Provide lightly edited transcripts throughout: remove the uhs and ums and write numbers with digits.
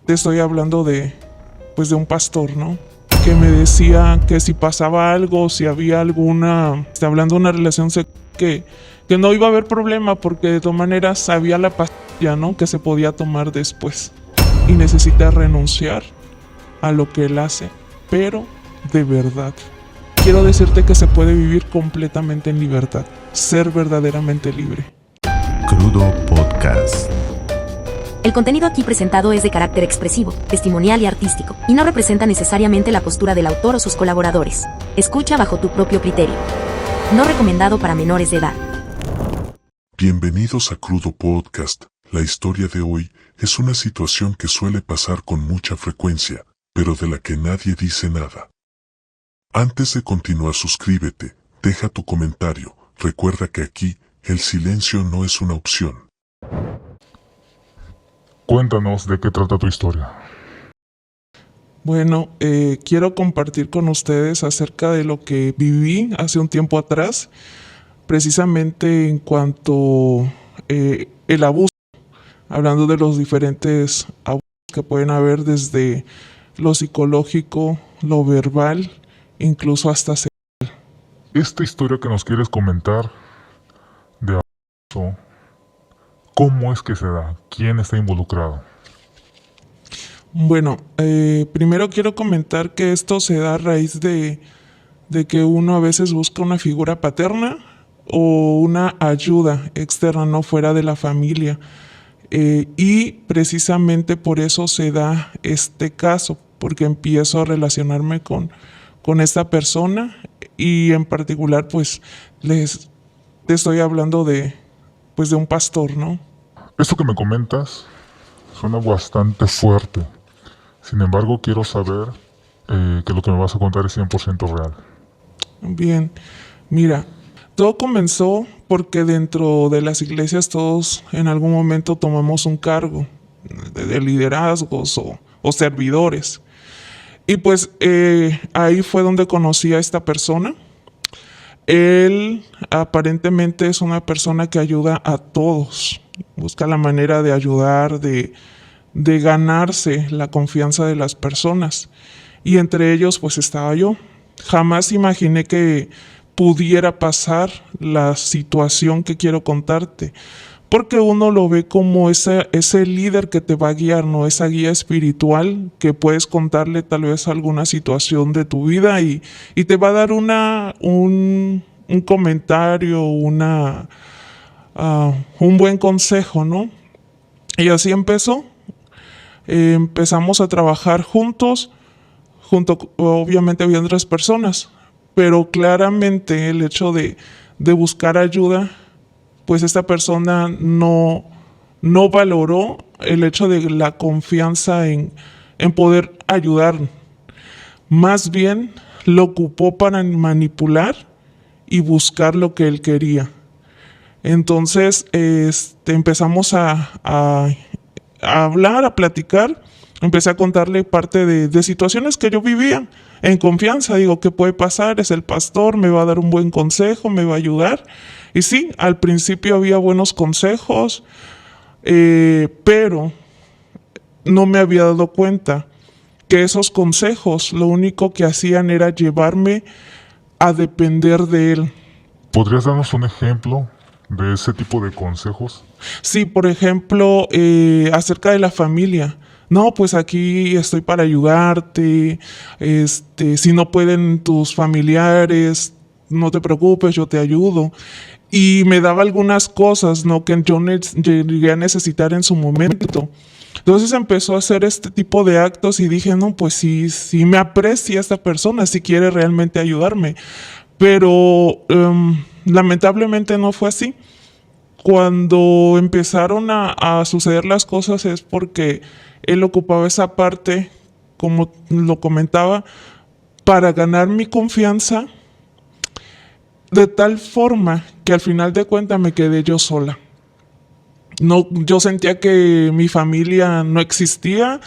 Te estoy hablando de un pastor, ¿no? Que me decía que si pasaba algo, si había alguna, hablando de una relación que no iba a haber problema porque de todas maneras había la pastilla, ¿no? Que se podía tomar después. Y necesita renunciar a lo que él hace, pero de verdad. Quiero decirte que se puede vivir completamente en libertad, ser verdaderamente libre. Crudo Podcast. El contenido aquí presentado es de carácter expresivo, testimonial y artístico, y no representa necesariamente la postura del autor o sus colaboradores. Escucha bajo tu propio criterio. No recomendado para menores de edad. Bienvenidos a Crudo Podcast. La historia de hoy es una situación que suele pasar con mucha frecuencia, pero de la que nadie dice nada. Antes de continuar, suscríbete, deja tu comentario. Recuerda que aquí el silencio no es una opción. Cuéntanos de qué trata tu historia. Bueno, quiero compartir con ustedes acerca de lo que viví hace un tiempo atrás, precisamente en cuanto el abuso, hablando de los diferentes abusos que pueden haber desde lo psicológico, lo verbal, incluso hasta sexual. Esta historia que nos quieres comentar de abuso, ¿cómo es que se da? ¿Quién está involucrado? Bueno, primero quiero comentar que esto se da a raíz de que uno a veces busca una figura paterna o una ayuda externa, no fuera de la familia. Y precisamente por eso se da este caso, porque empiezo a relacionarme con esta persona y en particular pues te estoy hablando de un pastor, ¿no? Esto que me comentas suena bastante fuerte. Sin embargo, quiero saber que lo que me vas a contar es 100% real. Bien, mira, todo comenzó porque dentro de las iglesias todos en algún momento tomamos un cargo de liderazgos o servidores. Y pues ahí fue donde conocí a esta persona. Él aparentemente es una persona que ayuda a todos, busca la manera de ayudar, de ganarse la confianza de las personas. Y entre ellos pues estaba yo. Jamás imaginé que pudiera pasar la situación que quiero contarte, porque uno lo ve como ese líder que te va a guiar, ¿no? Esa guía espiritual que puedes contarle tal vez alguna situación de tu vida y te va a dar un comentario, un buen consejo, ¿no? Y así empezó. Empezamos a trabajar juntos, obviamente había otras personas, pero claramente el hecho de buscar ayuda, pues esta persona no valoró el hecho de la confianza en poder ayudar. Más bien lo ocupó para manipular y buscar lo que él quería. Entonces empezamos a hablar, a platicar. Empecé a contarle parte de situaciones que yo vivía en confianza. Digo, ¿qué puede pasar? Es el pastor, me va a dar un buen consejo, me va a ayudar. Y sí, al principio había buenos consejos, pero no me había dado cuenta que esos consejos lo único que hacían era llevarme a depender de él. ¿Podrías darnos un ejemplo de ese tipo de consejos? Sí, por ejemplo, acerca de la familia. No, pues aquí estoy para ayudarte. Si no pueden tus familiares, no te preocupes, yo te ayudo. Y me daba algunas cosas, ¿no? Que yo llegué a necesitar en su momento. Entonces empezó a hacer este tipo de actos y dije, no, pues sí me aprecia esta persona, si quiere realmente ayudarme. Pero lamentablemente no fue así. Cuando empezaron a suceder las cosas es porque él ocupaba esa parte, como lo comentaba, para ganar mi confianza, de tal forma que al final de cuentas me quedé yo sola. No, yo sentía que mi familia no existía,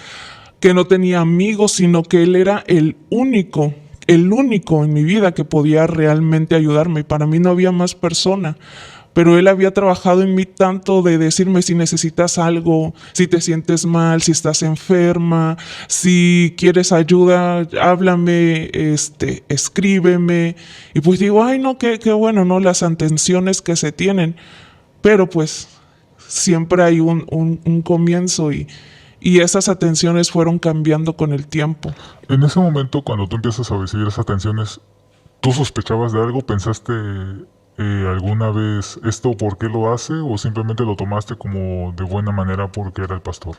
que no tenía amigos, sino que él era el único en mi vida que podía realmente ayudarme. Para mí no había más persona. pero él había trabajado en mí tanto de decirme si necesitas algo, si te sientes mal, si estás enferma, si quieres ayuda, háblame, escríbeme. Y pues digo, ay no, qué bueno, ¿no? Las atenciones que se tienen. Pero pues siempre hay un comienzo y esas atenciones fueron cambiando con el tiempo. En ese momento, cuando tú empiezas a recibir esas atenciones, ¿tú sospechabas de algo? ¿Pensaste alguna vez esto por qué lo hace o simplemente lo tomaste como de buena manera porque era el pastor?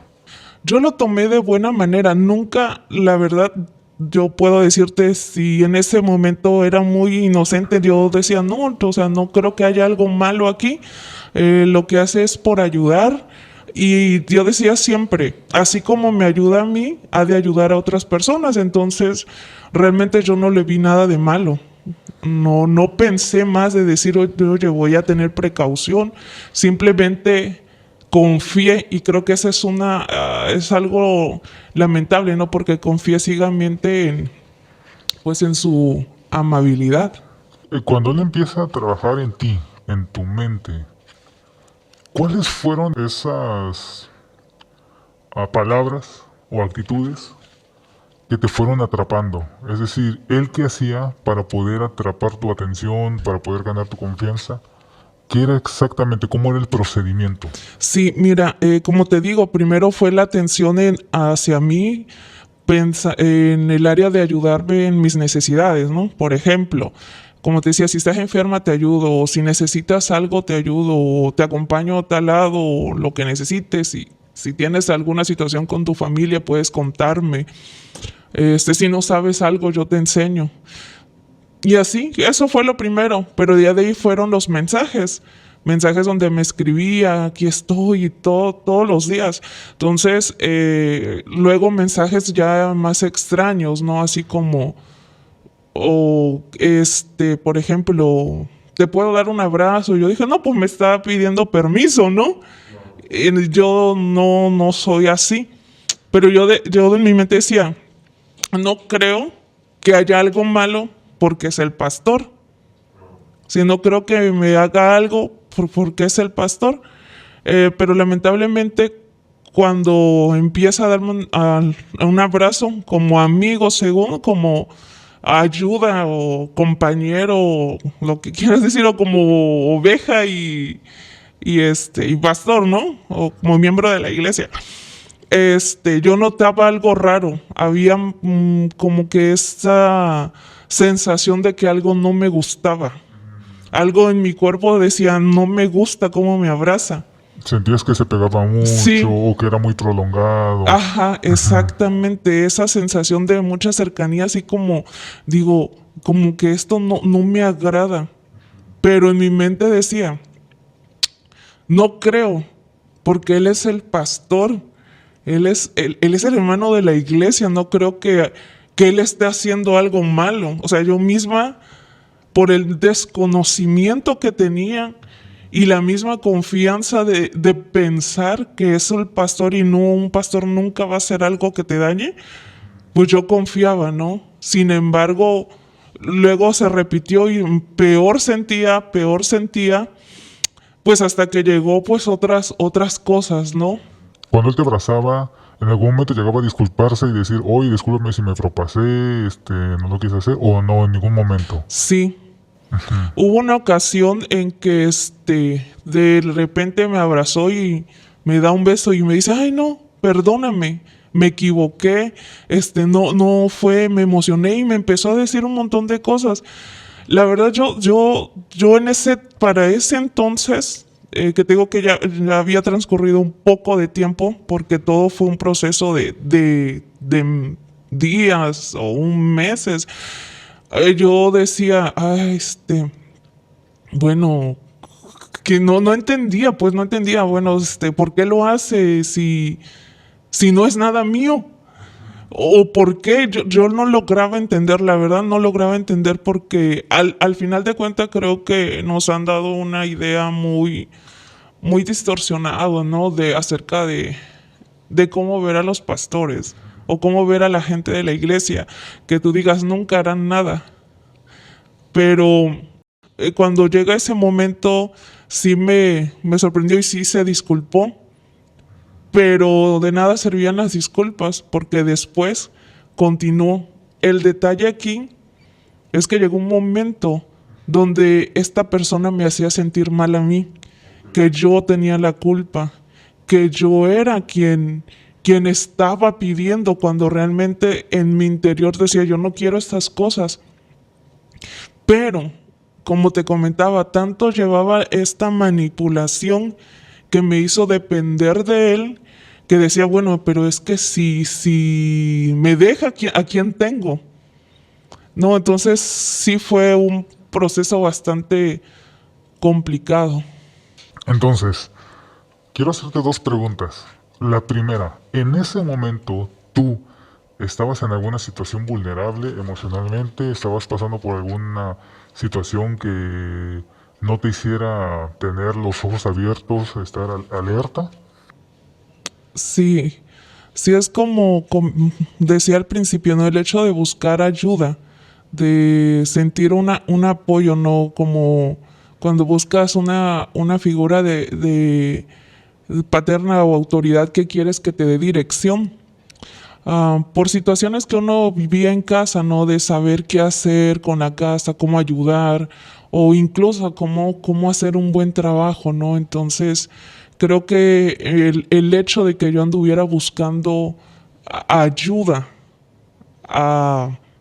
Yo lo tomé de buena manera, nunca, la verdad, yo puedo decirte si en ese momento era muy inocente, yo decía, no, o sea, no creo que haya algo malo aquí, lo que hace es por ayudar. Y yo decía siempre, así como me ayuda a mí, ha de ayudar a otras personas. Entonces, realmente yo no le vi nada de malo. No pensé más de decir, oye, voy a tener precaución. Simplemente confié y creo que esa es algo lamentable, ¿no? Porque confié ciegamente en su amabilidad. Cuando él empieza a trabajar en ti, en tu mente, ¿cuáles fueron esas palabras o actitudes que te fueron atrapando? Es decir, ¿él qué hacía para poder atrapar tu atención, para poder ganar tu confianza? ¿Qué era exactamente? ¿Cómo era el procedimiento? Sí, mira, como te digo, primero fue la atención hacia mí, en el área de ayudarme en mis necesidades, ¿no? Por ejemplo, como te decía, si estás enferma te ayudo, o si necesitas algo te ayudo, o te acompaño a tal lado, o lo que necesites, y si tienes alguna situación con tu familia puedes contarme. Si no sabes algo yo te enseño. Y así, eso fue lo primero, pero de ahí fueron los mensajes donde me escribía, aquí estoy, y todos los días. Entonces, luego mensajes ya más extraños, ¿no? Así como, por ejemplo, ¿te puedo dar un abrazo? Yo dije, no, pues me está pidiendo permiso, ¿no? Yo no soy así, pero yo en mi mente decía, no creo que haya algo malo porque es el pastor. Si no creo que me haga algo porque es el pastor. Pero lamentablemente cuando empieza a darme un abrazo como amigo, según como ayuda o compañero, o lo que quieras decir, o como oveja y pastor, ¿no? O como miembro de la iglesia. Yo notaba algo raro. Había como que esa sensación de que algo no me gustaba. Algo en mi cuerpo decía, no me gusta cómo me abraza. ¿Sentías que se pegaba mucho Sí. o que era muy prolongado? Ajá, exactamente. Esa sensación de mucha cercanía, así como, digo, como que esto no me agrada. Pero en mi mente decía, no creo, porque él es el pastor. Él es el hermano de la iglesia, no creo que él esté haciendo algo malo. O sea, yo misma, por el desconocimiento que tenía y la misma confianza de pensar que es el pastor y no, un pastor nunca va a hacer algo que te dañe, pues yo confiaba, ¿no? Sin embargo, luego se repitió y peor sentía, pues hasta que llegó pues otras cosas, ¿no? Cuando él te abrazaba, ¿en algún momento llegaba a disculparse y decir, oye, discúlpame si me propasé, no lo quise hacer, o no, en ningún momento? Sí. Hubo una ocasión en que de repente me abrazó y me da un beso y me dice, ay no, perdóname, me equivoqué, no fue, me emocioné y me empezó a decir un montón de cosas. La verdad, yo para ese entonces, que te digo que ya había transcurrido un poco de tiempo, porque todo fue un proceso de días o meses. Yo decía, bueno, que no entendía, bueno, ¿por qué lo hace si no es nada mío? ¿O por qué? Yo no lograba entender, la verdad, no lograba entender porque al final de cuentas creo que nos han dado una idea muy, muy distorsionada, ¿no? Acerca de cómo ver a los pastores o cómo ver a la gente de la iglesia, que tú digas nunca harán nada. Pero cuando llega ese momento sí me sorprendió y sí se disculpó, pero de nada servían las disculpas porque después continuó. El detalle aquí es que llegó un momento donde esta persona me hacía sentir mal a mí, que yo tenía la culpa, que yo era quien estaba pidiendo cuando realmente en mi interior decía yo no quiero estas cosas. Pero, como te comentaba, tanto llevaba esta manipulación que me hizo depender de él, que decía, bueno, pero es que si me deja, ¿a quién tengo? No, entonces sí fue un proceso bastante complicado. Entonces, quiero hacerte dos preguntas. La primera, en ese momento tú estabas en alguna situación vulnerable emocionalmente, estabas pasando por alguna situación que no te hiciera tener los ojos abiertos, estar alerta. Sí, sí es como decía al principio, ¿no? El hecho de buscar ayuda, de sentir un apoyo, ¿no? Como cuando buscas una figura de paterna o autoridad que quieres que te dé dirección. Por situaciones que uno vivía en casa, ¿no? De saber qué hacer con la casa, cómo ayudar, o incluso cómo hacer un buen trabajo, ¿no? Entonces, creo que el hecho de que yo anduviera buscando ayuda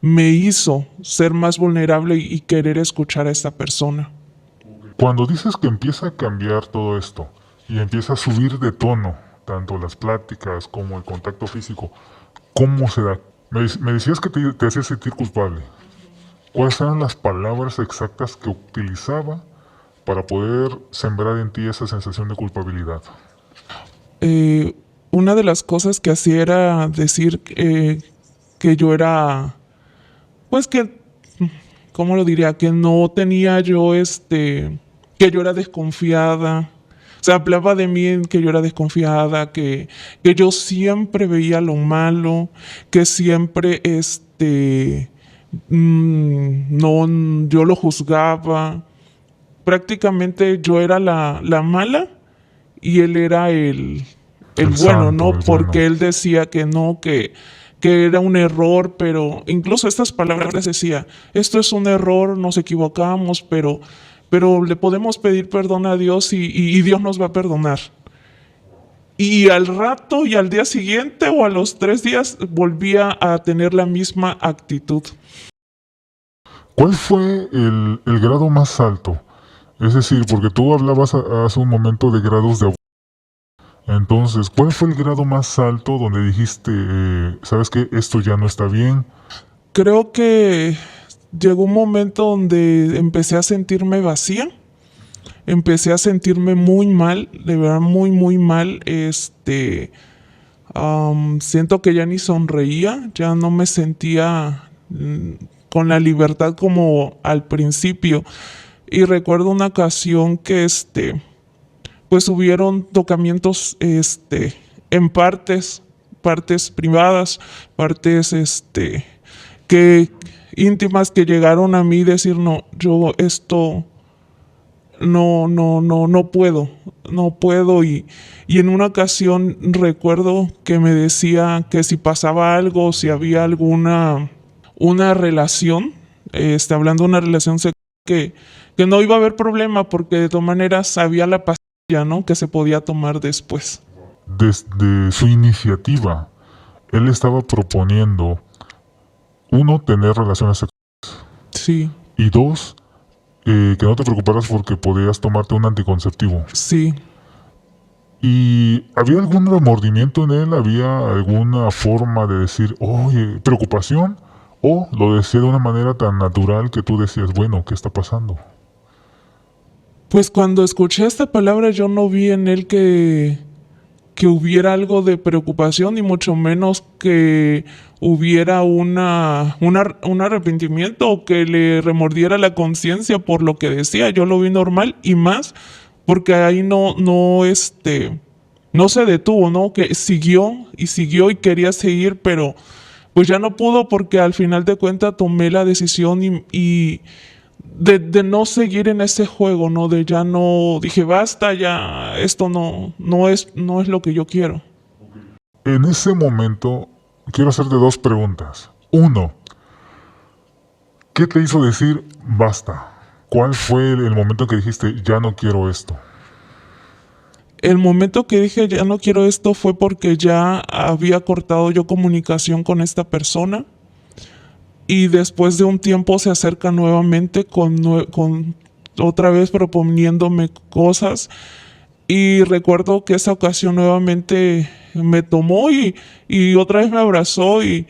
me hizo ser más vulnerable y querer escuchar a esta persona. Cuando dices que empieza a cambiar todo esto y empieza a subir de tono, tanto las pláticas como el contacto físico, ¿cómo se da? Me decías que te hacía sentir culpable. ¿Cuáles eran las palabras exactas que utilizaba para poder sembrar en ti esa sensación de culpabilidad? Una de las cosas que hacía era decir que yo era, pues que, ¿cómo lo diría? Que no tenía yo que yo era desconfiada. O sea, hablaba de mí en que yo era desconfiada, que yo siempre veía lo malo, que siempre no, yo lo juzgaba. Prácticamente yo era la mala y él era el bueno, santo, ¿no? el Porque bueno. él decía que no, que era un error, pero incluso estas palabras decía, esto es un error, nos equivocamos, pero le podemos pedir perdón a Dios y Dios nos va a perdonar. Y al rato y al día siguiente o a los 3 días volvía a tener la misma actitud. ¿Cuál fue el grado más alto? Es decir, porque tú hablabas hace un momento de grados de abuso. Entonces, ¿cuál fue el grado más alto donde dijiste, sabes qué, esto ya no está bien? Creo que llegó un momento donde empecé a sentirme vacía. Empecé a sentirme muy mal, de verdad muy, muy mal. Siento que ya ni sonreía, ya no me sentía con la libertad como al principio. Y recuerdo una ocasión que pues hubieron tocamientos en partes privadas, partes que íntimas que llegaron a mí decir, no, yo esto no puedo y en una ocasión recuerdo que me decía que si pasaba algo, si había una relación, hablando de una relación que no iba a haber problema porque de todas maneras había la pastilla, ¿no? Que se podía tomar después. Desde su iniciativa, él estaba proponiendo, uno, tener relaciones sexuales. Sí, Y dos, que no te preocuparas porque podías tomarte un anticonceptivo. sí. ¿Y había algún remordimiento en él? ¿Había alguna forma de decir, oye, preocupación? ¿O lo decía de una manera tan natural que tú decías, bueno, ¿qué está pasando? Pues cuando escuché esta palabra yo no vi en él que hubiera algo de preocupación y mucho menos que hubiera un arrepentimiento o que le remordiera la conciencia por lo que decía. Yo lo vi normal y más porque ahí no se detuvo, ¿no? Que siguió y quería seguir, pero pues ya no pudo porque al final de cuentas tomé la decisión y de no seguir en ese juego, ¿no? De ya no, dije, basta, ya, esto no es lo que yo quiero. En ese momento, quiero hacerte dos preguntas. Uno, ¿qué te hizo decir basta? ¿Cuál fue el momento en que dijiste, ya no quiero esto? El momento que dije, ya no quiero esto, fue porque ya había cortado yo comunicación con esta persona. Y después de un tiempo se acerca nuevamente con otra vez proponiéndome cosas. Y recuerdo que esa ocasión nuevamente me tomó y otra vez me abrazó y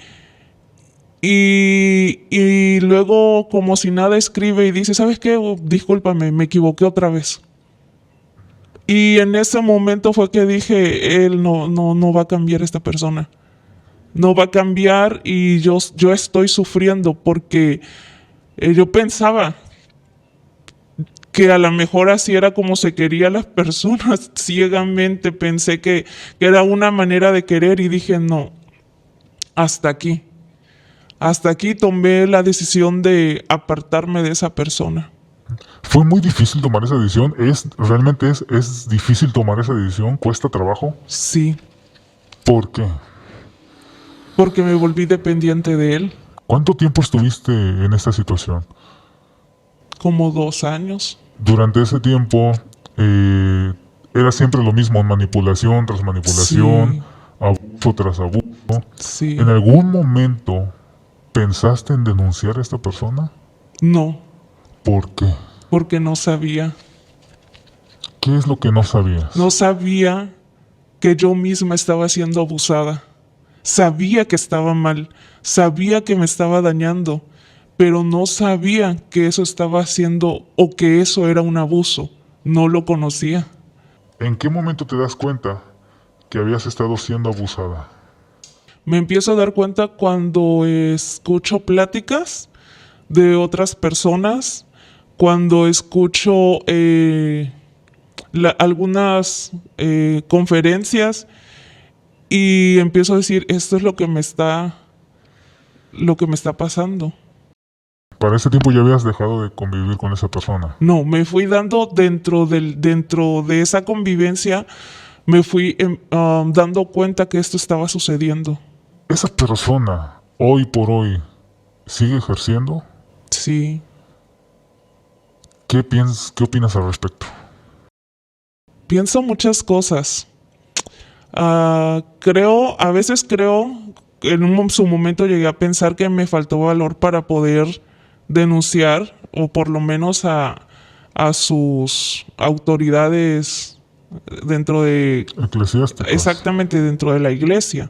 luego como si nada escribe y dice, ¿sabes qué? Oh, discúlpame, me equivoqué otra vez. Y en ese momento fue que dije, él no va a cambiar esta persona. No va a cambiar y yo estoy sufriendo porque yo pensaba que a lo mejor así era como se quería las personas ciegamente. Pensé que era una manera de querer y dije, no, hasta aquí. Hasta aquí tomé la decisión de apartarme de esa persona. ¿Fue muy difícil tomar esa decisión? ¿Realmente es difícil tomar esa decisión? ¿Cuesta trabajo? Sí, ¿Por qué? porque me volví dependiente de él, ¿Cuánto tiempo estuviste en esta situación? como 2 años. Durante ese tiempo, era siempre lo mismo, manipulación tras manipulación, Sí. abuso tras abuso. Sí, ¿En algún momento pensaste en denunciar a esta persona? no, ¿Por qué? porque no sabía. ¿Qué es lo que no sabías? No sabía que yo misma estaba siendo abusada. Sabía que estaba mal, sabía que me estaba dañando, pero no sabía que eso estaba haciendo o que eso era un abuso. No lo conocía. ¿En qué momento te das cuenta que habías estado siendo abusada? Me empiezo a dar cuenta cuando escucho pláticas de otras personas, cuando escucho algunas conferencias y empiezo a decir, esto es lo que me está pasando. Para ese tiempo ya habías dejado de convivir con esa persona. No, me fui dando dentro de esa convivencia, me fui dando cuenta que esto estaba sucediendo. ¿Esa persona, hoy por hoy, sigue ejerciendo? Sí, ¿Qué opinas al respecto? pienso muchas cosas. A veces creo, su momento llegué a pensar que me faltó valor para poder denunciar, o por lo menos a sus autoridades dentro de, Eclesiásticos. exactamente dentro de la iglesia.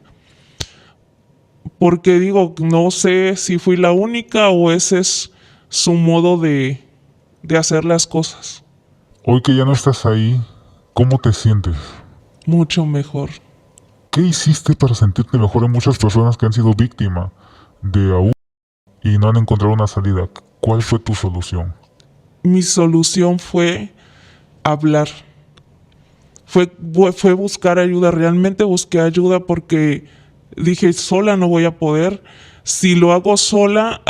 Porque digo, no sé si fui la única o ese es su modo de hacer las cosas. Hoy que ya no estás ahí, ¿cómo te sientes? Mucho mejor. ¿Qué hiciste para sentirte mejor? Hay muchas personas que han sido víctimas de abuso y no han encontrado una salida. ¿Cuál fue tu solución? Mi solución fue hablar. Fue buscar ayuda. Realmente busqué ayuda porque dije, sola no voy a poder. Si lo hago sola,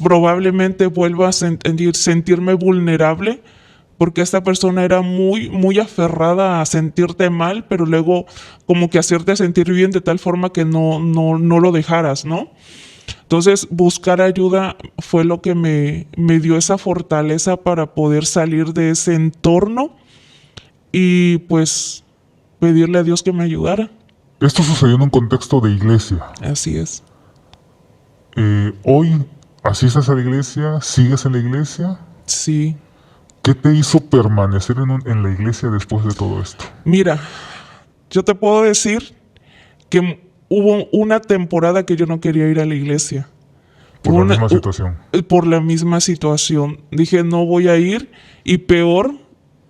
probablemente vuelva a sentirme vulnerable, porque esta persona era muy aferrada a sentirte mal, pero luego como que hacerte sentir bien de tal forma que no lo dejaras, ¿no? Entonces, buscar ayuda fue lo que me dio esa fortaleza para poder salir de ese entorno y pues pedirle a Dios que me ayudara. Esto sucedió en un contexto de iglesia. Así es. Hoy, ¿asistes a la iglesia? ¿Sigues en la iglesia? Sí. ¿Qué te hizo permanecer en la iglesia después de todo esto? Mira, yo te puedo decir que hubo una temporada que yo no quería ir a la iglesia. Por la Una- misma situación. Por la misma situación. Dije, no voy a ir. Y peor,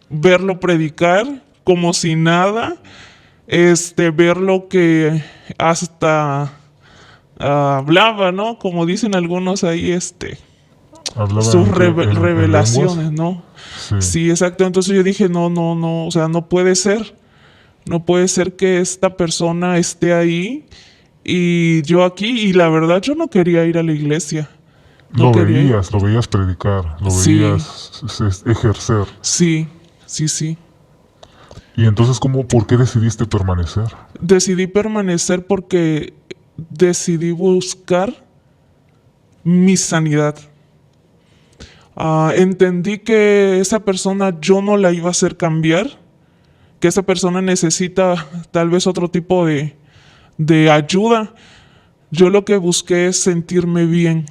verlo predicar como si nada. Verlo que hasta hablaba, ¿no? Como dicen algunos ahí, Hablaba sus en revelaciones, lenguas. ¿no? Sí. Sí, exacto. Entonces yo dije, no, o sea, no puede ser. No puede ser que esta persona esté ahí y yo aquí. Y la verdad, yo no quería ir a la iglesia. No quería ir. Lo veías predicar, lo Sí. veías ejercer. Sí. Y entonces, ¿por qué decidiste permanecer? Decidí permanecer porque decidí buscar mi sanidad. Entendí que esa persona yo no la iba a hacer cambiar, que esa persona necesita tal vez otro tipo de ayuda. Yo lo que busqué es sentirme bien.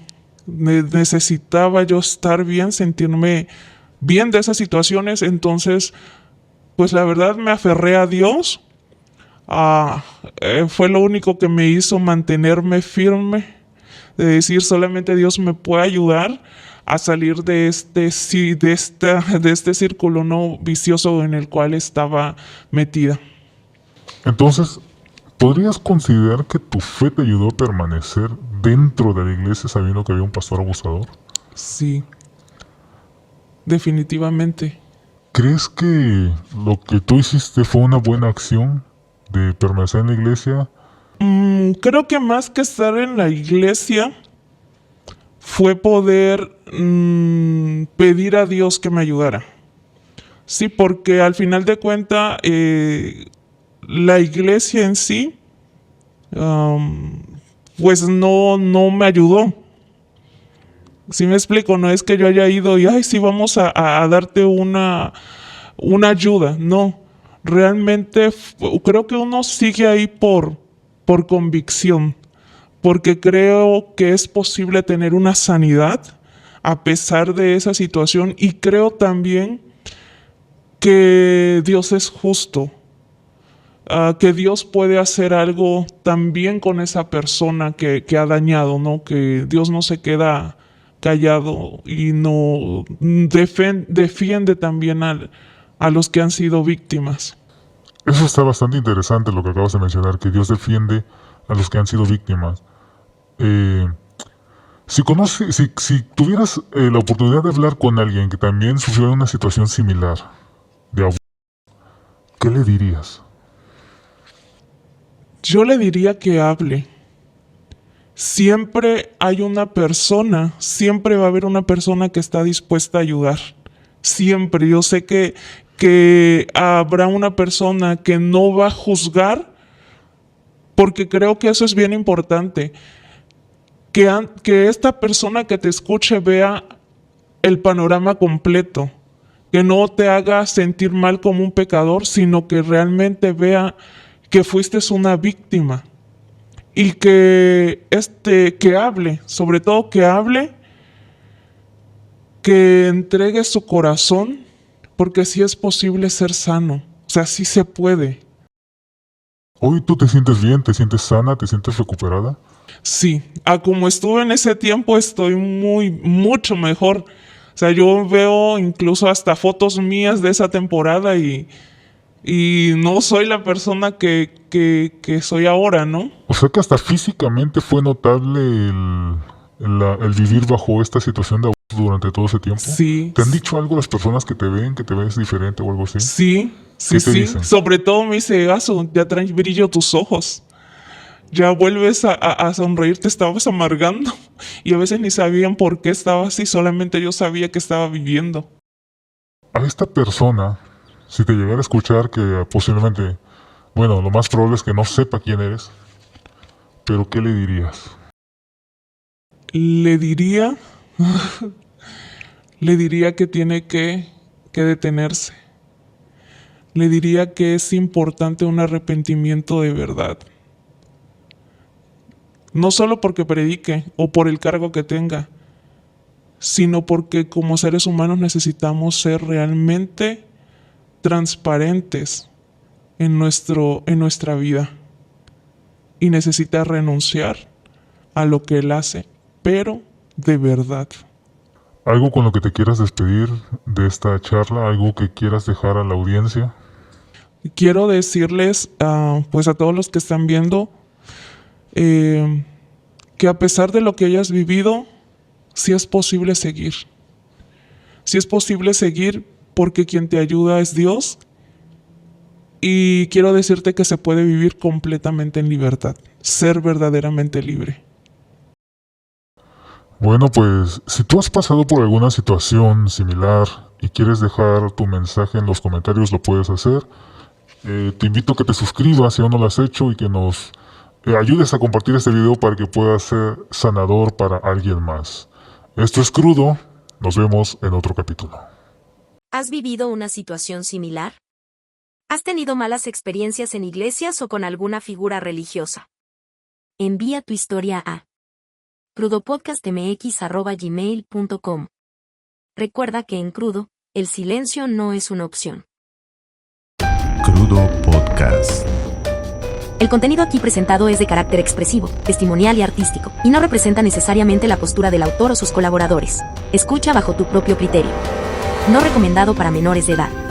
Necesitaba yo estar bien, sentirme bien de esas situaciones. Entonces, pues la verdad me aferré a Dios. Fue lo único que me hizo mantenerme firme, de decir solamente Dios me puede ayudar a salir de este círculo no vicioso en el cual estaba metida. Entonces, ¿podrías considerar que tu fe te ayudó a permanecer dentro de la iglesia sabiendo que había un pastor abusador? Sí, definitivamente. ¿Crees que lo que tú hiciste fue una buena acción de permanecer en la iglesia? Creo que más que estar en la iglesia fue poder pedir a Dios que me ayudara. Sí, porque al final de cuentas la iglesia en sí pues no me ayudó. ¿Sí me explico? No es que yo haya ido y, ay, sí, vamos a darte una ayuda. No, realmente creo que uno sigue ahí por convicción, porque creo que es posible tener una sanidad a pesar de esa situación, y creo también que Dios es justo, que Dios puede hacer algo también con esa persona que ha dañado, ¿no? Que Dios no se queda callado y no defiende también a los que han sido víctimas. Eso está bastante interesante lo que acabas de mencionar, que Dios defiende a los que han sido víctimas. Si tuvieras la oportunidad de hablar con alguien que también sufrió una situación similar de abuso, ¿qué le dirías? Yo le diría que hable. Siempre hay una persona, siempre va a haber una persona que está dispuesta a ayudar. Siempre. Yo sé que habrá una persona que no va a juzgar, porque creo que eso es bien importante. Que esta persona que te escuche vea el panorama completo, que no te haga sentir mal como un pecador, sino que realmente vea que fuiste una víctima, y que hable, sobre todo que hable, que entregue su corazón, porque sí es posible ser sano, o sea, sí se puede. ¿Hoy tú te sientes bien, te sientes sana, te sientes recuperada? Sí, como estuve en ese tiempo, estoy mucho mejor. O sea, yo veo incluso hasta fotos mías de esa temporada y no soy la persona que soy ahora, ¿no? O sea que hasta físicamente fue notable el vivir bajo esta situación de abuso durante todo ese tiempo. Sí. ¿Te han dicho algo las personas que te ven, que te ves diferente o algo así? Sí. ¿Qué te dicen? Sobre todo me dice, Gaso, ya traes brillo tus ojos. Ya vuelves a sonreír, te estabas amargando. Y a veces ni sabían por qué estaba así, solamente yo sabía que estaba viviendo. A esta persona, si te llegara a escuchar, que posiblemente, bueno, lo más probable es que no sepa quién eres, pero ¿qué le dirías? Le diría, le diría que tiene que detenerse. Le diría que es importante un arrepentimiento de verdad. No solo porque predique o por el cargo que tenga, sino porque como seres humanos necesitamos ser realmente transparentes en nuestra vida. Y necesita renunciar a lo que él hace, pero de verdad. ¿Algo con lo que te quieras despedir de esta charla? ¿Algo que quieras dejar a la audiencia? Quiero decirles pues a todos los que están viendo que a pesar de lo que hayas vivido, sí es posible seguir. Sí es posible seguir porque quien te ayuda es Dios. Y quiero decirte que se puede vivir completamente en libertad, ser verdaderamente libre. Bueno, pues si tú has pasado por alguna situación similar y quieres dejar tu mensaje en los comentarios, lo puedes hacer. Te invito a que te suscribas si aún no lo has hecho y que nos ayudes a compartir este video para que pueda ser sanador para alguien más. Esto es Crudo, nos vemos en otro capítulo. ¿Has vivido una situación similar? ¿Has tenido malas experiencias en iglesias o con alguna figura religiosa? Envía tu historia a crudopodcastmx@gmail.com. Recuerda que en Crudo, el silencio no es una opción. Crudo Podcast. El contenido aquí presentado es de carácter expresivo, testimonial y artístico, y no representa necesariamente la postura del autor o sus colaboradores. Escucha bajo tu propio criterio. No recomendado para menores de edad.